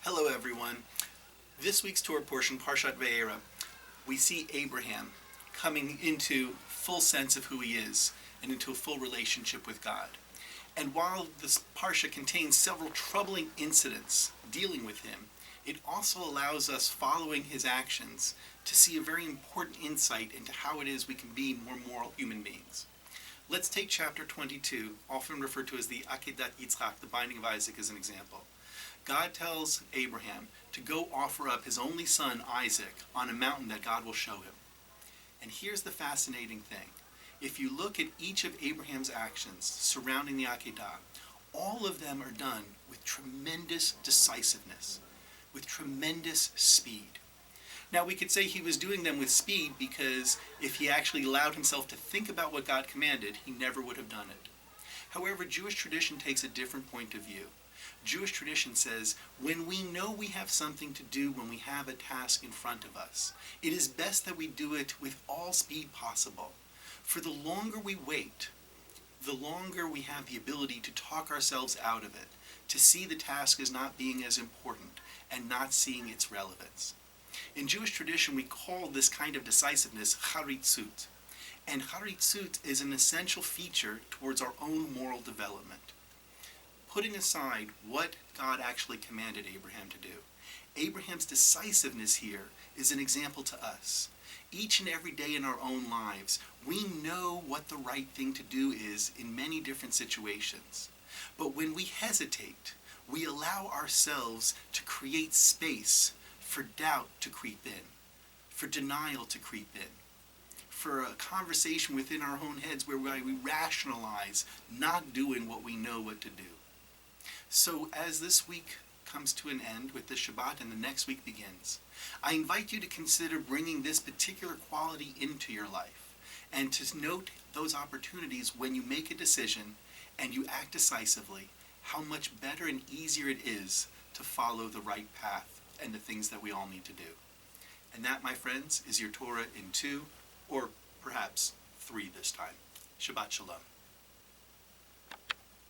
Hello everyone. This week's Torah portion, Parshat Vayera, we see Abraham coming into full sense of who he is and into a full relationship with God. And while this Parsha contains several troubling incidents dealing with him, it also allows us, following his actions, to see a very important insight into how it is we can be more moral human beings. Let's take chapter 22, often referred to as the Adat Yitzchak, the binding of Isaac, as an example. God tells Abraham to go offer up his only son, Isaac, on a mountain that God will show him. And here's the fascinating thing. If you look at each of Abraham's actions surrounding the Akedah, all of them are done with tremendous decisiveness, with tremendous speed. Now, we could say he was doing them with speed because if he actually allowed himself to think about what God commanded, he never would have done it. However, Jewish tradition takes a different point of view. Jewish tradition says, when we know we have something to do, when we have a task in front of us, it is best that we do it with all speed possible. For the longer we wait, the longer we have the ability to talk ourselves out of it, to see the task as not being as important and not seeing its relevance. In Jewish tradition, we call this kind of decisiveness charitzut. And charitzut is an essential feature towards our own moral development. Putting aside what God actually commanded Abraham to do, Abraham's decisiveness here is an example to us. Each and every day in our own lives, we know what the right thing to do is in many different situations. But when we hesitate, we allow ourselves to create space for doubt to creep in, for denial to creep in, for a conversation within our own heads where we rationalize not doing what we know what to do. So as this week comes to an end with the Shabbat and the next week begins, I invite you to consider bringing this particular quality into your life and to note those opportunities when you make a decision and you act decisively, how much better and easier it is to follow the right path and the things that we all need to do. And that, my friends, is your Torah in 2 or perhaps 3 this time. Shabbat Shalom.